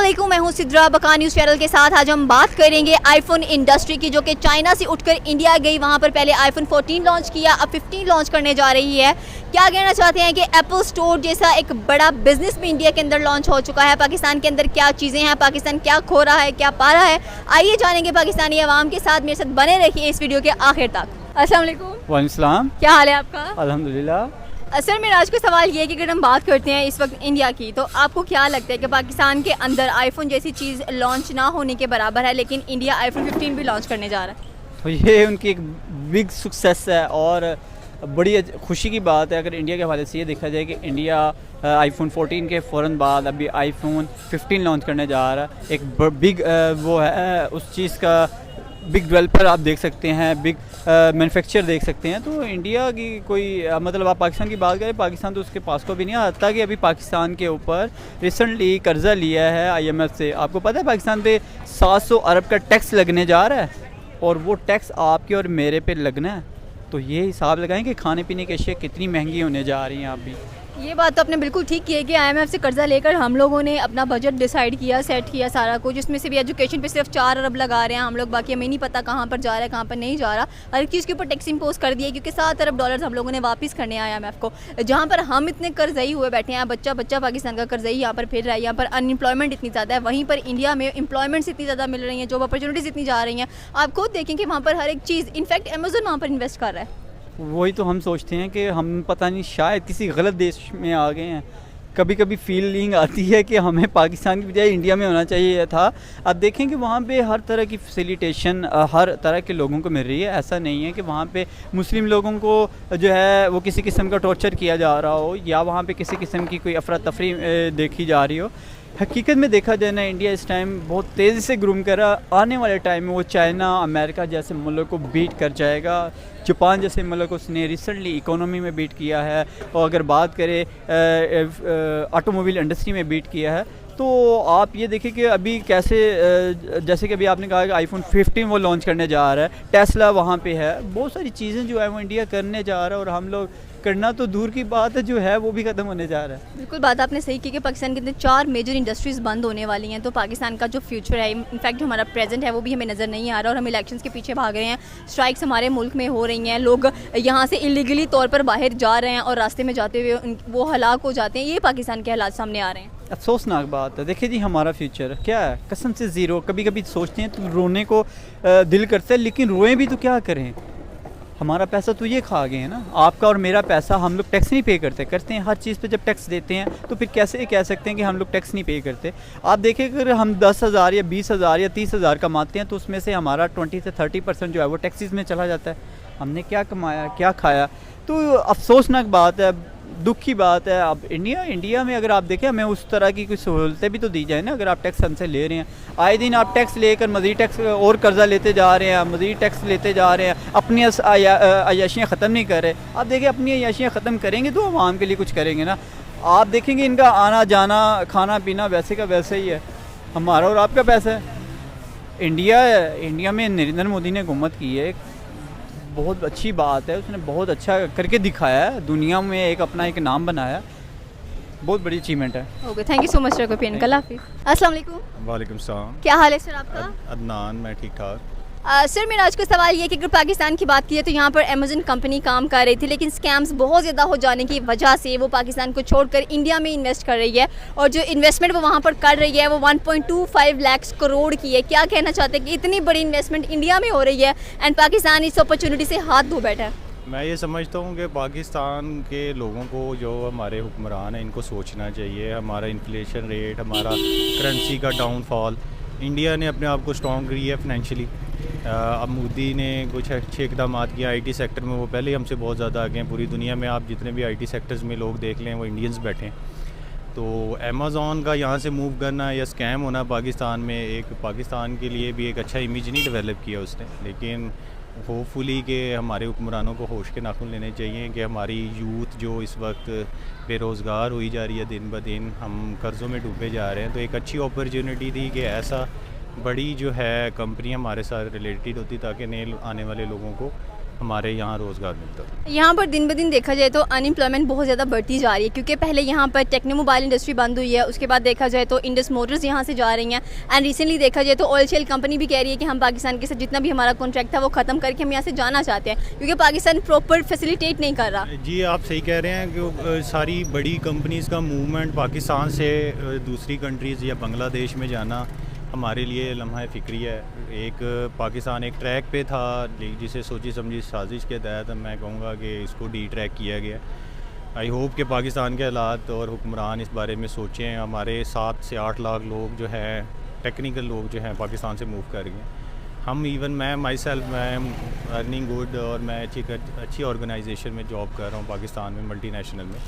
अस्सलामुअलैकुम, मैं हूं सिद्रा बका न्यूज़ चैनल के साथ। आज हम बात करेंगे आईफोन इंडस्ट्री की, जो कि चाइना से उठकर इंडिया गई। वहां पर पहले आईफोन 14 लॉन्च किया, अब 15 लॉन्च करने जा रही है। क्या कहना चाहते हैं कि एप्पल स्टोर जैसा एक बड़ा बिजनेस भी इंडिया के अंदर लॉन्च हो चुका है। पाकिस्तान के अंदर क्या चीज़ें हैं, पाकिस्तान क्या खो रहा है, क्या पा रहा है, आइए जानेंगे पाकिस्तानी अवाम के साथ। मेरे साथ बने रहिए इस वीडियो के आखिर तक। अस्सलाम वालेकुम। वालेकुम सलाम। क्या हाल है आपका? अल्हम्दुलिल्लाह। सर, मेरा आज का सवाल ये है कि अगर हम बात करते हैं इस वक्त इंडिया की, तो आपको क्या लगता है कि पाकिस्तान के अंदर आईफोन जैसी चीज़ लॉन्च ना होने के बराबर है, लेकिन इंडिया आईफोन 15 भी लॉन्च करने जा रहा है? तो ये उनकी एक बिग सक्सेस है और बड़ी खुशी की बात है। अगर इंडिया के हवाले से ये देखा जाए कि इंडिया आईफोन 14 के फ़ौरन बाद अभी आईफोन 15 लॉन्च करने जा रहा है। एक बिग वो है उस चीज़ का, बिग डेवलपर आप देख सकते हैं, बिग मैन्युफैक्चर देख सकते हैं। तो इंडिया की कोई मतलब आप पाकिस्तान की बात करें, पाकिस्तान तो उसके पास को भी नहीं आता कि अभी पाकिस्तान के ऊपर रिसेंटली कर्जा लिया है IMF से। आपको पता है पाकिस्तान पे 700 अरब का टैक्स लगने जा रहा है और वो टैक्स आपके और मेरे पे लगना है। तो ये हिसाब लगाएं कि खाने पीने की अशिया कितनी महंगी होने जा रही हैं अभी। ये बात तो आपने बिल्कुल ठीक की है कि IMF से कर्जा लेकर हम लोगों ने अपना बजट डिसाइड किया, सेट किया सारा कुछ, जिसमें से भी एजुकेशन पे सिर्फ 4 अरब लगा रहे हैं हम लोग। बाकी हमें नहीं पता कहाँ पर जा रहा है, कहाँ पर नहीं जा रहा। हर एक चीज़ के ऊपर टैक्स इम्पोज कर दिया, क्योंकि 7 अरब डॉलर्स हम लोगों ने वापस करने हैं IMF को। जहाँ पर हम इतने कर्जई हुए बैठे हैं, बच्चा बच्चा पाकिस्तान का कर्जई यहाँ पर फिर रहा है। यहाँ पर अनएम्प्लॉयमेंट इतनी ज़्यादा है, वहीं पर इंडिया में एम्प्लॉयमेंट्स इतनी ज़्यादा मिल रही हैं, जॉब अपॉर्चुनिटीज़ इतनी जा रही हैं। आप खुद देखें कि वहाँ पर हर एक चीज़, इनफैक्ट अमेज़न वहाँ पर इन्वेस्ट कर रहा है। वही तो हम सोचते हैं कि हम पता नहीं शायद किसी गलत देश में आ गए हैं। कभी कभी फीलिंग आती है कि हमें पाकिस्तान की बजाय इंडिया में होना चाहिए था। अब देखें कि वहाँ पे हर तरह की फैसिलिटेशन हर तरह के लोगों को मिल रही है। ऐसा नहीं है कि वहाँ पे मुस्लिम लोगों को जो है वो किसी किस्म का टॉर्चर किया जा रहा हो या वहाँ पे किसी किस्म की कोई अफरा तफरी देखी जा रही हो। हकीकत में देखा जाए ना, इंडिया इस टाइम बहुत तेज़ी से ग्रूम कर रहा। आने वाले टाइम में वो चाइना, अमेरिका जैसे मुल्क को बीट कर जाएगा। जापान जैसे मुल्क उसने रिसेंटली इकोनॉमी में बीट किया है, और अगर बात करें ऑटोमोबाइल इंडस्ट्री में बीट किया है। तो आप ये देखिए कि अभी कैसे जैसे कि अभी आपने कहा कि आईफोन 15 वो लॉन्च करने जा रहा है, टेस्ला वहाँ पे है, बहुत सारी चीज़ें जो है वो इंडिया करने जा रहा है। और हम लोग करना तो दूर की बात है, जो है वो भी ख़त्म होने जा रहा है। बिल्कुल बात आपने सही की कि पाकिस्तान के अंदर 4 मेजर इंडस्ट्रीज़ बंद होने वाली हैं। तो पाकिस्तान का जो फ्यूचर है, इनफैक्ट जो हमारा प्रेजेंट है, वो भी हमें नज़र नहीं आ रहा। और हम इलेक्शंस के पीछे भाग रहे हैं, स्ट्राइक्स हमारे मुल्क में हो रही हैं, लोग यहाँ से इलीगली तौर पर बाहर जा रहे हैं और रास्ते में जाते हुए वो हलाक हो जाते हैं। ये पाकिस्तान के हालात सामने आ रहे हैं। अफसोसनाक बात है। देखिए जी, हमारा फ्यूचर क्या है, कसम से ज़ीरो। कभी कभी सोचते हैं तो रोने को दिल करता है, लेकिन रोएं भी तो क्या करें। हमारा पैसा तो ये खा गए हैं ना, आपका और मेरा पैसा। हम लोग टैक्स नहीं पे करते हैं हर चीज़ पे। जब टैक्स देते हैं तो फिर कैसे कह सकते हैं कि हम लोग टैक्स नहीं पे करते। आप देखें, अगर हम 10,000 या 20,000 या 30,000 कमाते हैं तो उसमें से हमारा 20 से 30% जो है वो टैक्सेस में चला जाता है। हमने क्या कमाया, क्या खाया? तो अफसोसनाक बात है, दुख की बात है। अब इंडिया में अगर आप देखें, हमें उस तरह की कुछ सहूलतें भी तो दी जाए ना। अगर आप टैक्स हमसे ले रहे हैं, आए दिन आप टैक्स लेकर मज़ीद टैक्स और कर्जा लेते जा रहे हैं, मज़ीद टैक्स लेते जा रहे हैं, अपनी अयाशियाँ ख़त्म नहीं कर रहे। आप देखिए, अपनी अयाशियाँ ख़त्म करेंगे तो आवाम के लिए कुछ करेंगे ना। आप देखेंगे इनका आना जाना, खाना पीना वैसे का वैसे ही है, हमारा और आपका पैसा है। इंडिया में नरेंद्र मोदी ने हुकूमत की है, बहुत अच्छी बात है। उसने बहुत अच्छा करके दिखाया है, दुनिया में एक अपना एक नाम बनाया, बहुत बड़ी अचीवमेंट है। Okay, thank you so much for your अल्लाह हाफिज़। अस्सलाम वालेकुम। वालेकुम सलाम। क्या हाल है सर आपका? अदनान, मैं ठीक ठाक। सर, मेरा आज का सवाल ये है कि अगर पाकिस्तान की बात की तो यहाँ पर अमेज़न कंपनी काम कर रही थी, लेकिन स्कैम्स बहुत ज़्यादा हो जाने की वजह से वो पाकिस्तान को छोड़कर इंडिया में इन्वेस्ट कर रही है। और जो इन्वेस्टमेंट वो वहाँ पर कर रही है वो 1.25 लाख करोड़ की है। क्या कहना चाहते हैं कि इतनी बड़ी इन्वेस्टमेंट इंडिया में हो रही है एंड पाकिस्तान इस अपॉर्चुनिटी से हाथ धो बैठा है? मैं ये समझता हूँ कि पाकिस्तान के लोगों को, जो हमारे हुक्मरान हैं, इनको सोचना चाहिए। हमारा इन्फ्लेशन रेट, हमारा करेंसी का डाउनफॉल, इंडिया ने अपने आप को स्ट्रॉन्ग करी है फाइनेंशियली। अब मोदी ने कुछ अच्छे इकदाम किए IT सेक्टर में, वो पहले हमसे बहुत ज़्यादा आगे हैं। पूरी दुनिया में आप जितने भी IT सेक्टर्स में लोग देख लें, वो इंडियंस बैठे हैं। तो अमेज़ॉन का यहाँ से मूव करना या स्कैम होना पाकिस्तान में, एक पाकिस्तान के लिए भी एक अच्छा इमेज नहीं डेवलप किया उसने। लेकिन होपफुली कि हमारे हुक्मरानों को होश के नाखून लेने चाहिए कि हमारी यूथ जो इस वक्त बेरोज़गार हुई जा रही है, दिन ब दिन हम कर्ज़ों में डूबे जा रहे हैं। तो एक अच्छी अपॉर्चुनिटी थी कि ऐसा बड़ी जो है कंपनी हमारे साथ रिलेटेड होती, ताकि नए आने वाले लोगों को हमारे यहाँ रोज़गार मिलता है। यहाँ पर दिन ब दिन देखा जाए तो अनएम्प्लॉयमेंट बहुत ज़्यादा बढ़ती जा रही है, क्योंकि पहले यहाँ पर टेक्नो मोबाइल इंडस्ट्री बंद हुई है, उसके बाद देखा जाए तो इंडस मोटर्स यहाँ से जा रही हैं, एंड रिसेंटली देखा जाए तो ऑयल शेल कंपनी भी कह रही है कि हम पाकिस्तान के साथ जितना भी हमारा कॉन्ट्रैक्ट था वो ख़त्म करके हम यहाँ से जाना चाहते हैं, क्योंकि पाकिस्तान प्रॉपर फैसिलिटेट नहीं कर रहा। जी आप सही कह रहे हैं कि सारी बड़ी कंपनीज़ का मूवमेंट पाकिस्तान से दूसरी कंट्रीज़ या बांग्लादेश में जाना हमारे लिए लम्हा फ़िक्री है। एक पाकिस्तान एक ट्रैक पे था जिसे सोची समझी साजिश के तहत मैं कहूँगा कि इसको डी ट्रैक किया गया। आई होप कि पाकिस्तान के हालात और हुक्मरान इस बारे में सोचें। हमारे 7 से 8 लाख लोग जो हैं टेक्निकल लोग जो हैं पाकिस्तान से मूव कर गए। हम इवन मैं माई सेल्फ मैं अर्निंग गुड और मैं अच्छी ऑर्गेनाइजेशन में जॉब कर रहा हूँ पाकिस्तान में, मल्टीनेशनल में,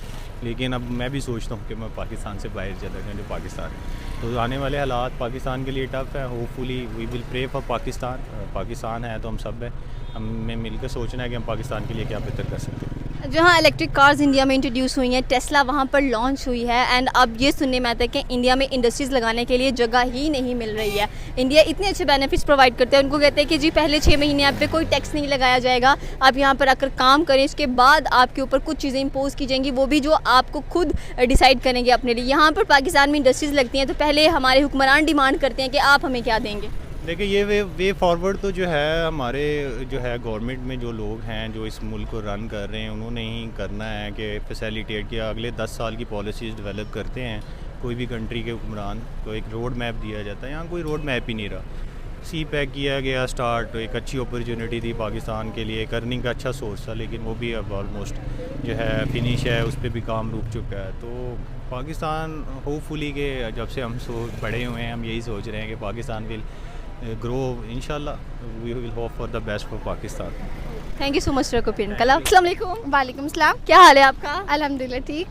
लेकिन अब मैं भी सोचता हूँ कि मैं पाकिस्तान से बाहर चला जाऊँ जो पाकिस्तान है। तो आने वाले हालात पाकिस्तान के लिए टफ़ है। Hopefully we will pray for Pakistan. Pakistan है तो हम सब है, हमें मिलकर सोचना है कि हम पाकिस्तान के लिए क्या बेहतर कर सकते हैं। जहाँ इलेक्ट्रिक कार्स इंडिया में इंट्रोड्यूस हुई हैं, टेस्ला वहाँ पर लॉन्च हुई है, एंड अब ये सुनने में आता है कि इंडिया में इंडस्ट्रीज़ लगाने के लिए जगह ही नहीं मिल रही है। इंडिया इतने अच्छे बेनिफिट्स प्रोवाइड करते हैं, उनको कहते हैं कि जी पहले 6 महीने आप पे कोई टैक्स नहीं लगाया जाएगा, आप यहाँ पर आकर काम करें, इसके बाद आपके ऊपर कुछ चीज़ें इंपोज की जाएंगी, वो भी जो आपको खुद डिसाइड करेंगे अपने लिए। यहाँ पर पाकिस्तान में इंडस्ट्रीज़ लगती हैं तो पहले हमारे हुक्मरान डिमांड करते हैं कि आप हमें क्या देंगे। देखिए ये वे फॉरवर्ड तो जो है हमारे जो है गवर्नमेंट में जो लोग हैं जो इस मुल्क को रन कर रहे हैं उन्होंने ही करना है कि फैसिलिटेट किया। अगले 10 साल की पॉलिसीज़ डेवलप करते हैं कोई भी कंट्री के हुक्मरान को, एक रोड मैप दिया जाता है। यहाँ कोई रोड मैप ही नहीं रहा। सी पैक किया गया स्टार्ट, एक अच्छी अपॉर्चुनिटी थी पाकिस्तान के लिए, एक अर्निंग का अच्छा सोर्स था, लेकिन वो भी अब ऑलमोस्ट जो है फिनिश है, उस पर भी काम रुक चुका है। तो पाकिस्तान होपफुली के जब से हम बड़े हुए हैं हम यही सोच रहे हैं कि पाकिस्तान विल ग्रो, इंशाल्लाह we will hope for the best for Pakistan. Thank you so much for opinion. कला अस्सलाम वालेकुम। वालेकुम सलाम। क्या हाल है आपका? अल्हम्दुलिल्लाह ठीक।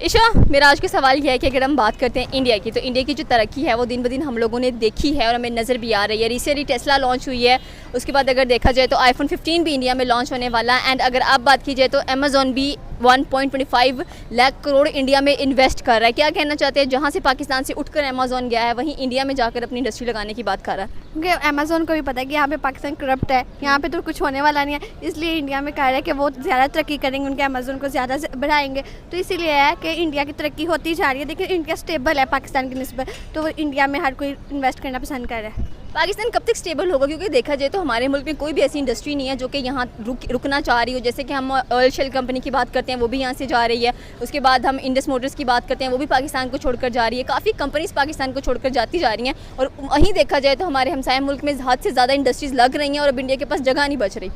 ईशा, मेरा आज का सवाल यह है कि अगर हम बात करते हैं इंडिया की, तो इंडिया की जो तरक्की है वो दिन ब दिन हम लोगों ने देखी है और हमें नज़र भी आ रही है। रिसेंटली टेस्ला लॉन्च हुई है, उसके बाद अगर देखा जाए तो आईफोन 15 भी इंडिया में लॉन्च होने वाला है, एंड अगर आप बात की जाए तो अमेज़ॉन भी 1.25 लाख करोड़ इंडिया में इन्वेस्ट कर रहा है। क्या कहना चाहते हैं, जहाँ से पाकिस्तान से उठकर अमेज़ॉन गया है वहीं इंडिया में जाकर अपनी इंडस्ट्री लगाने की बात कर रहा है? क्योंकि अमेज़ॉन को भी पता है कि यहाँ पे पाकिस्तान करप्ट है, यहाँ पे तो कुछ होने वाला नहीं है, इसलिए इंडिया में कह रहा है कि वो ज़्यादा तरक्की करेंगे, उनके अमेज़ॉन को ज़्यादा बढ़ाएंगे। तो इसीलिए है कि इंडिया की तरक्की होती जा रही है। देखिए इंडिया स्टेबल है पाकिस्तान की निस्बत, तो वो इंडिया में हर कोई इन्वेस्ट करना पसंद कर रहा है। पाकिस्तान कब तक स्टेबल होगा? क्योंकि देखा जाए तो हमारे मुल्क में कोई भी ऐसी इंडस्ट्री नहीं है जो कि यहाँ रुकना चाह रही हो। जैसे कि हम ऑयल शेल कंपनी की बात करते हैं, वो भी यहाँ से जा रही है। उसके बाद हम इंडस मोटर्स की बात करते हैं, वो भी पाकिस्तान को छोड़कर जा रही है। काफ़ी कंपनीज पाकिस्तान को छोड़कर जाती जा रही हैं, और वहीं देखा जाए तो हमारे हमसाया मुल्क में हद से ज़्यादा इंडस्ट्रीज़ लग रही हैं और अब इंडिया के पास जगह नहीं बच रही।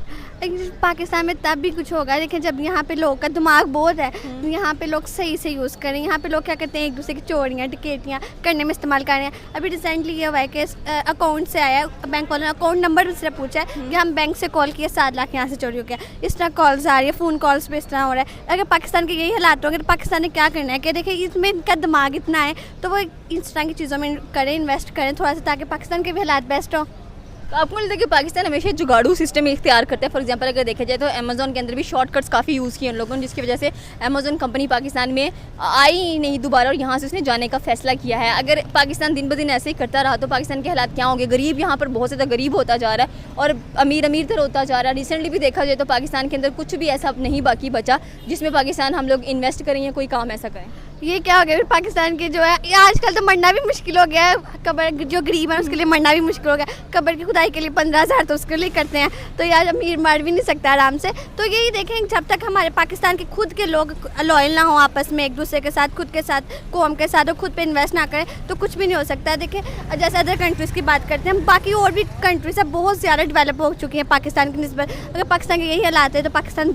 पाकिस्तान में तब भी कुछ होगा, देखिए जब यहाँ पे लोगों का दिमाग बहुत है, यहाँ पे लोग सही से यूज़ करें। यहाँ पे लोग क्या करते हैं, एक दूसरे की चोरियाँ डकैतियाँ करने में इस्तेमाल कर रहे हैं। अभी रिसेंटली ये हुआ है कि अकाउंट से आया, बैंक वालों ने अकाउंट नंबर उससे पूछा है कि हम बैंक से कॉल किया, 7 लाख यहाँ से चोरी हो गया। इस तरह कॉल्स आ रही है, फ़ोन कॉल्स पे इस तरह हो रहा है। अगर पाकिस्तान के यही हालात होंगे तो पाकिस्तान ने क्या करना है कि देखिए इसमें इनका दिमाग इतना है तो वो इस तरह की चीज़ों में करें, इन्वेस्ट करें थोड़ा सा, ताकि पाकिस्तान के भी हालात बेस्ट हों। तो आपको लगता है कि पाकिस्तान हमेशा जुगाड़ू सिस्टम इख्तियार करता है? फॉर एग्जांपल अगर देखा जाए तो अमेज़ॉन के अंदर भी शॉर्टकट्स काफ़ी यूज़ किए उन लोगों ने, जिसकी वजह से अमेज़ॉन कंपनी पाकिस्तान में आई नहीं दोबारा, और यहाँ से उसने जाने का फैसला किया है। अगर पाकिस्तान दिन ब दिन ऐसे ही करता रहा तो पाकिस्तान के हालात क्या होंगे? गरीब यहाँ पर बहुत ज़्यादा गरीब होता जा रहा है और अमीर अमीर तर होता जा रहा है। रिसेंटली भी देखा जाए तो पाकिस्तान के अंदर कुछ भी ऐसा नहीं बाकी बचा जिसमें पाकिस्तान हम लोग इन्वेस्ट करें या कोई काम ऐसा करें। ये क्या हो गया फिर पाकिस्तान के जो है, ये आजकल तो मरना भी मुश्किल हो गया है। कब्र जो गरीब है उसके लिए मरना भी मुश्किल हो गया। कब्र की खुदाई के लिए 15,000 तो उसके लिए करते हैं, तो यार अमीर मर भी नहीं सकता आराम से। तो यही देखें, जब तक हमारे पाकिस्तान के खुद के लोग लॉयल ना हो आपस में, एक दूसरे के साथ, खुद के साथ, कौम के साथ, और खुद पे इन्वेस्ट ना करें तो कुछ भी नहीं हो सकता। देखिए जैसे अदर कंट्रीज़ की बात करते हैं हम, बाकी और भी कंट्रीज अब बहुत ज़्यादा डेवलप हो चुकी हैं पाकिस्तान की निस्बत। अगर पाकिस्तान के यही हालात है तो पाकिस्तान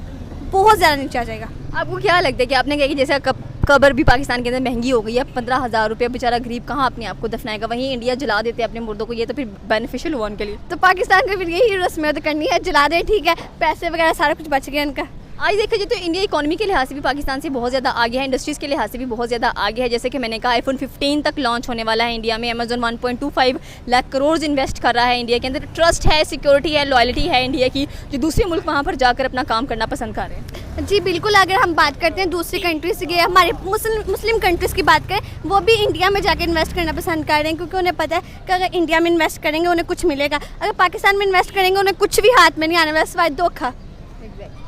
बहुत ज़्यादा नीचे आ जाएगा। आपको क्या लगता है कि आपने कहा कि जैसे कब्र भी पाकिस्तान के अंदर महंगी हो गई है, 15,000 रुपये, बेचारा गरीब कहाँ अपने आप को दफनाएगा? वहीं इंडिया जला देते हैं अपने मुर्दों को, ये तो फिर बेनिफिशियल हुआ उनके लिए। तो पाकिस्तान को फिर यही रस्में तो करनी है, जला दे, ठीक है, पैसे वगैरह सारा कुछ बच गया उनका। आज देखा जाए तो इंडिया इकोनॉमी के लिहाज से भी पाकिस्तान से बहुत ज़्यादा आगे है, इंडस्ट्रीज़ के लिहाज से भी बहुत ज़्यादा आगे है। जैसे कि मैंने कहा आईफोन 15 तक लॉन्च होने वाला है इंडिया में। अमेज़ॉन 1.25 लाख करोड़ इन्वेस्ट कर रहा है इंडिया के अंदर। ट्रस्ट है, सिक्योरिटी है, लॉयल्टी है इंडिया की, जो दूसरे मुल्क वहाँ पर जाकर अपना काम करना पसंद कर रहे हैं। जी बिल्कुल, अगर हम बात करते हैं दूसरी कंट्रीज़ की, हमारे मुस्लिम कंट्रीज़ की बात करें, वो भी इंडिया में जाकर इन्वेस्ट करना पसंद कर रहे हैं, क्योंकि उन्हें पता है कि अगर इंडिया में इन्वेस्ट करेंगे उन्हें कुछ मिलेगा। अगर पाकिस्तान में इन्वेस्ट करेंगे उन्हें कुछ भी हाथ में नहीं आने वाला सिवाय धोखा।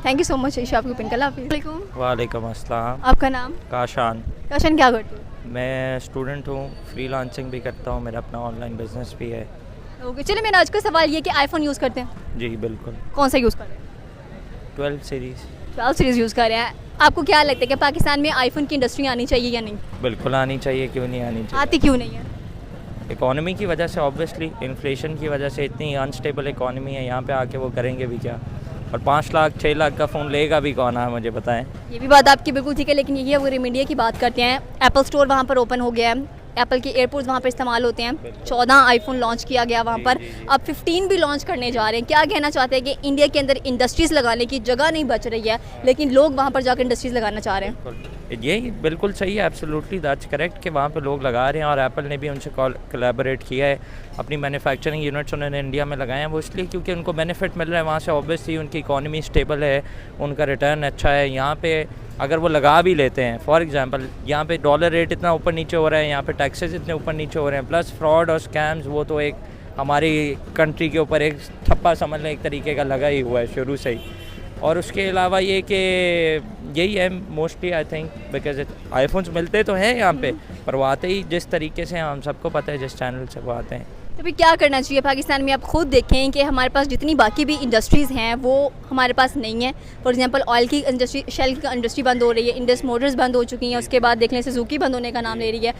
Thank you so much Isha, आपकी ओपिनियन कल आप। वालेकुम अस्सलाम। आपका नाम? काशान। काशन, क्या करते हो? मैं स्टूडेंट हूँ, फ्रीलांसिंग भी करता हूँ, मेरा अपना ऑनलाइन बिजनेस भी है। ओके, चलिए मेरा आज का सवाल ये कि आईफोन यूज़ करते हैं? जी बिल्कुल। कौन सा यूज़ करते हैं? 12 सीरीज़। 12 सीरीज़ यूज़ कर रहे हैं। आपको क्या लगता है कि पाकिस्तान में आईफोन की इंडस्ट्री आनी चाहिए या नहीं? बिल्कुल आनी चाहिए, क्यों नहीं आनी चाहिए। आती क्यों नहीं है? इकॉनमी की वजह से, ऑब्वियसली इन्फ्लेशन की वजह से, इतनी अनस्टेबल इकॉनमी है, यहाँ पे आके वो करेंगे भी क्या। और 5 लाख 6 लाख का फ़ोन लेगा भी कौन है, मुझे बताएं। ये भी बात आपकी बिल्कुल ठीक है, लेकिन यही अगर मीडिया की बात करते हैं, एप्पल स्टोर वहाँ पर ओपन हो गया है, एप्पल के एयरपोर्ट्स वहाँ पर इस्तेमाल होते हैं, 14 आईफोन लॉन्च किया गया वहाँ पर, अब 15 भी लॉन्च करने जा रहे हैं। क्या कहना चाहते हैं कि इंडिया के अंदर इंडस्ट्रीज़ लगाने की जगह नहीं बच रही है, लेकिन लोग वहाँ पर जाकर इंडस्ट्रीज़ लगाना चाह रहे हैं? ये बिल्कुल सही है, एब्सोल्युटली दैट्स करेक्ट कि वहाँ पे लोग लगा रहे हैं, और एप्पल ने भी उनसे कोलैबोरेट किया है। अपनी मैन्युफैक्चरिंग यूनिट्स उन्होंने इंडिया में लगाए हैं, वो इसलिए क्योंकि उनको बेनिफिट मिल रहा है वहाँ से। ऑब्वियसली उनकी इकॉनमी स्टेबल है, उनका रिटर्न अच्छा है। यहाँ पे अगर वो लगा भी लेते हैं, फॉर एग्जांपल यहाँ पे डॉलर रेट इतना ऊपर नीचे हो रहा है, यहाँ पे टैक्सेस इतने ऊपर नीचे हो रहे हैं, प्लस फ्रॉड और स्कैम्स, वो तो एक हमारी कंट्री के ऊपर एक ठप्पा समझ लें एक तरीके का लगा ही हुआ है शुरू से ही। और उसके अलावा ये कि यही है mostly, I think, because iPhones मिलते तो हैं यहाँ पे, पर वो आते ही जिस तरीके से हम सबको पता है, जिस चैनल से वो आते हैं। तो फिर क्या करना चाहिए पाकिस्तान में? आप खुद देखें कि हमारे पास जितनी बाकी भी इंडस्ट्रीज़ हैं वो हमारे पास नहीं है। फॉर एग्जांपल ऑयल की इंडस्ट्री, शेल की इंडस्ट्री बंद हो रही है, इंडस मोटर्स बंद हो चुकी हैं, उसके बाद देख लें सुजुकी बंद होने का नाम ले रही है।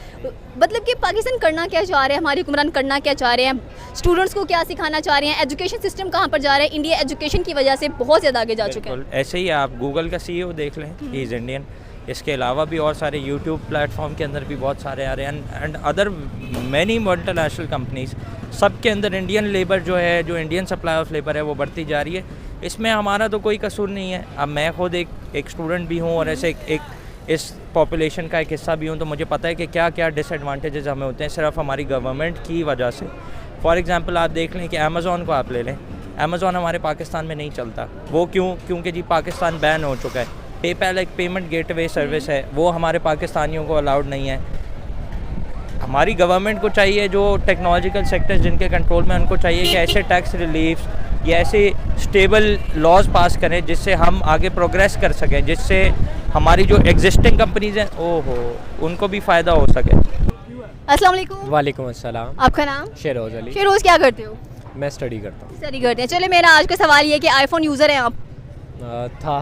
मतलब कि पाकिस्तान करना क्या चाह रहे हैं, हमारे हुक्मरान करना क्या चाह रहे हैं, स्टूडेंट्स को क्या सिखाना चाह रहे हैं, एजुकेशन सिस्टम कहाँ पर जा रहा है? इंडिया एजुकेशन की वजह से बहुत ज़्यादा आगे जा चुका है। ऐसे ही आप गूगल का CEO देख लें, ही इज़ इंडियन। इसके अलावा भी और सारे यूट्यूब प्लेटफॉर्म के अंदर भी बहुत सारे आ रहे हैं, and other many multinational companies, सब के अंदर इंडियन लेबर जो है, जो इंडियन सप्लाई ऑफ लेबर है, वो बढ़ती जा रही है। इसमें हमारा तो कोई कसूर नहीं है। अब मैं खुद एक स्टूडेंट भी हूँ और ऐसे एक इस पॉपुलेशन का एक हिस्सा भी हूँ, तो मुझे पता है कि क्या क्या डिसएडवांटेजेस हमें होते हैं सिर्फ हमारी गवर्नमेंट की वजह से। फॉर एग्ज़ाम्पल आप देख लें कि अमेज़ॉन को आप ले लें, अमेज़ॉन हमारे पाकिस्तान में नहीं चलता। वो क्यों? क्योंकि जी पाकिस्तान बैन हो चुका है। पेपैल एक पेमेंट गेटवे सर्विस है, वो हमारे पाकिस्तानियों को अलाउड नहीं है। हमारी गवर्नमेंट को चाहिए, जो टेक्नोलॉजिकल सेक्टर्स जिनके कंट्रोल में, उनको चाहिए कि ऐसे टैक्स रिलीफ या ऐसे स्टेबल लॉज पास करें जिससे हम आगे प्रोग्रेस कर सकें, जिससे हमारी जो एग्जिस्टिंग कंपनीज हैं उनको भी फ़ायदा हो सके। अस्सलाम वालेकुम। वालेकुम अस्सलाम। आपका नाम? शेरोज़ अली। शेरोज़, क्या करते हो? मैं स्टडी करता हूँ। स्टडी करते हैं। चले मेरा आज का सवाल ये कि आईफोन यूज़र हैं आप? था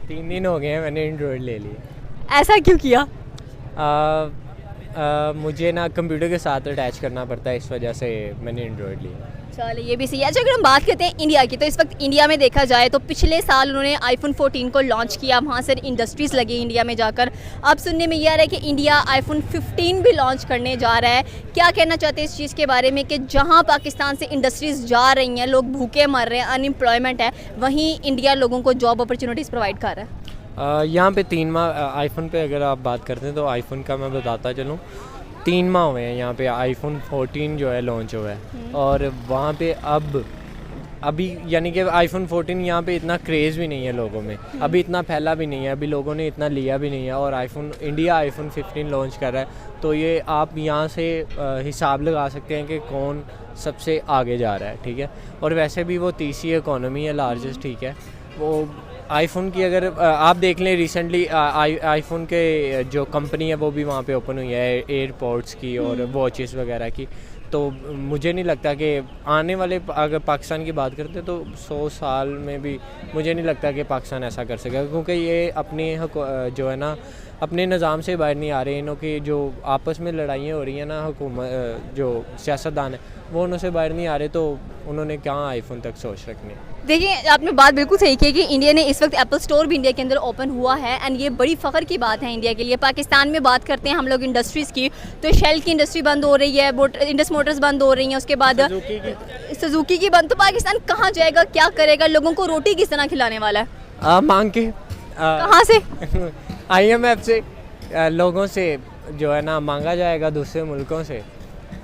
3 दिन हो गए हैं, मैंने एंड्रॉयड ले लिया। ऐसा क्यों किया? मुझे ना कंप्यूटर के साथ अटैच करना पड़ता है, इस वजह से मैंने एंड्रॉयड लिया। चलिए ये भी सही है। अच्छा, अगर हम बात करते हैं इंडिया की, तो इस वक्त इंडिया में देखा जाए तो पिछले साल उन्होंने आईफोन 14 को लॉन्च किया, वहाँ से इंडस्ट्रीज़ लगी इंडिया में जाकर। अब सुनने में ये आ रहा है कि इंडिया आईफोन 15 भी लॉन्च करने जा रहा है। क्या कहना चाहते हैं इस चीज़ के बारे में कि जहाँ पाकिस्तान से इंडस्ट्रीज़ जा रही हैं, लोग भूखे मर रहे हैं, अनएम्प्लॉयमेंट है, वहीं इंडिया लोगों को जॉब अपॉर्चुनिटीज़ प्रोवाइड कर रहा है? यहाँ पे 3 माह आईफोन पे अगर आप बात करते हैं तो आईफोन का मैं बताता चलूँ, 3 माह हुए हैं यहाँ पे आईफोन 14 जो है लॉन्च हुआ है, और वहाँ पे अभी यानी कि आईफोन 14 यहाँ पे इतना क्रेज़ भी नहीं है लोगों में, अभी इतना फैला भी नहीं है, अभी लोगों ने इतना लिया भी नहीं है, और इंडिया आईफोन 15 लॉन्च कर रहा है। तो ये आप यहाँ से हिसाब लगा सकते हैं कि कौन सबसे आगे जा रहा है, ठीक है। और वैसे भी वो तीसरी इकॉनमी है, लार्जेस्ट, ठीक है। वो आईफोन की अगर आप देख लें, रिसेंटली आईफोन के जो कंपनी है वो भी वहाँ पे ओपन हुई है, एयरपोर्ट्स की और वॉचेस वगैरह की। तो मुझे नहीं लगता कि आने वाले, अगर पाकिस्तान की बात करते तो 100 साल में भी मुझे नहीं लगता कि पाकिस्तान ऐसा कर सकेगा, क्योंकि ये अपने जो है ना अपने निज़ाम से बाहर नहीं आ रहे। इन्हों की जो आपस में लड़ाइयाँ हो रही हैं ना, हुकूमत जो सियासतदान है वो उन्हों से बाहर नहीं आ रहे, तो उन्होंने कहाँ आईफोन तक सोच रखनी है। देखिए, आपने बात बिल्कुल सही की कि इंडिया ने इस वक्त एप्पल स्टोर भी इंडिया के अंदर ओपन हुआ है, एंड ये बड़ी फ़ख्र की बात है इंडिया के लिए। पाकिस्तान में बात करते हैं हम लोग इंडस्ट्रीज़ की, तो शेल की इंडस्ट्री बंद हो रही है, इंडस मोटर्स बंद हो रही हैं, उसके बाद सुजुकी की बंद। तो पाकिस्तान कहाँ जाएगा, क्या करेगा, लोगों को रोटी किस तरह खिलाने वाला है? मांग के। कहाँ से? IMF से, लोगों से जो है ना मांगा जाएगा, दूसरे मुल्कों से।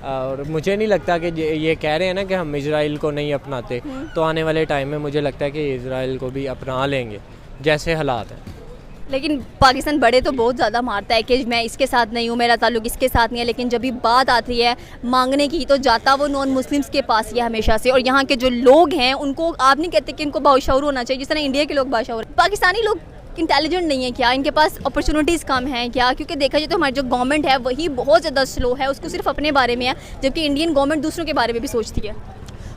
और मुझे नहीं लगता कि ये कह रहे हैं ना कि हम इजराइल को नहीं अपनाते, तो आने वाले टाइम में मुझे लगता है कि इजराइल को भी अपना लेंगे, जैसे हालात हैं। लेकिन पाकिस्तान बड़े तो बहुत ज़्यादा मारता है कि मैं इसके साथ नहीं हूँ, मेरा ताल्लुक इसके साथ नहीं है, लेकिन जब भी बात आती है मांगने की तो जाता वो नॉन मुस्लिम्स के पास ही है हमेशा से। और यहाँ के जो लोग हैं उनको आप नहीं कहते कि इनको बाशऊर होना चाहिए जिस तरह इंडिया के लोग बाशऊर। पाकिस्तानी लोग इंटेलिजेंट नहीं है क्या? इनके पास अपॉर्चुनिटीज़ कम हैं क्या? क्योंकि देखा जाए तो हमारी जो गवर्नमेंट है वही बहुत ज़्यादा स्लो है, उसको सिर्फ अपने बारे में है, जबकि इंडियन गवर्नमेंट दूसरों के बारे में भी सोचती है।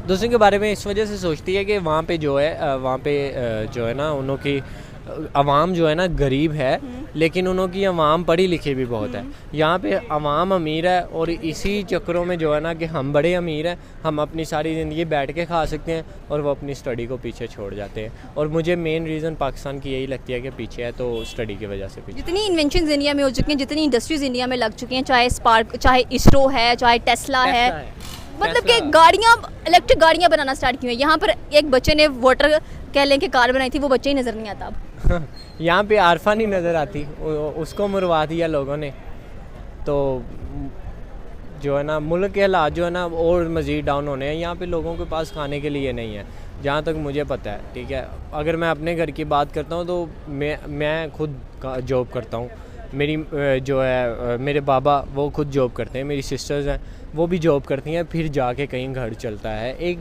दूसरों के बारे में इस वजह से सोचती है कि वहाँ पे जो है जो है ना उन्हों की अवाम जो है ना गरीब है, लेकिन उन्हों की अवाम पढ़ी लिखी भी बहुत है। यहाँ पे अवाम अमीर है और इसी चक्करों में जो है ना कि हम बड़े अमीर हैं, हम अपनी सारी ज़िंदगी बैठ के खा सकते हैं और वो अपनी स्टडी को पीछे छोड़ जाते हैं। और मुझे मेन रीज़न पाकिस्तान की यही लगती है कि पीछे है तो स्टडी की वजह से पीछे। जितनी इन्वेंशन इंडिया में हो चुकी हैं, जितनी इंडस्ट्रीज इंडिया में लग चुकी हैं, चाहे स्पार्क, चाहे इसरो है, चाहे टेस्ला है, मतलब कि गाड़ियाँ, इलेक्ट्रिक गाड़ियाँ बनाना स्टार्ट की हैं। यहाँ पर एक बच्चे ने वाटर कह लें कि कार बनाई थी, वो बच्चे ही नज़र नहीं आता अब। यहाँ पे आरफा नहीं नज़र आती, उसको मरवा दिया लोगों ने। तो जो है ना मुल्क के हालात जो है ना और मज़ीद डाउन होने हैं। यहाँ पे लोगों के पास खाने के लिए नहीं है, जहाँ तक मुझे पता है। ठीक है, अगर मैं अपने घर की बात करता हूँ तो मैं खुद जॉब करता हूँ, मेरी जो है मेरे बाबा वो खुद जॉब करते हैं, मेरी सिस्टर्स हैं वो भी जॉब करती हैं, फिर जाके कहीं घर चलता है। एक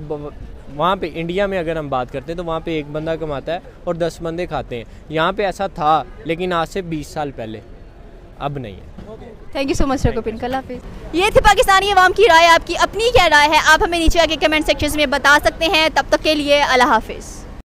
वहाँ पे इंडिया में अगर हम बात करते हैं तो वहाँ पे एक बंदा कमाता है और 10 बंदे खाते हैं। यहाँ पे ऐसा था लेकिन आज से 20 साल पहले, अब नहीं है। थैंक यू सो मच रघुपिन, अल्लाह हाफिज़। ये थी पाकिस्तानी अवाम की राय। आपकी अपनी क्या राय है? आप हमें नीचे आके कमेंट सेक्शन में बता सकते हैं। तब तक के लिए अल्लाह हाफिज़।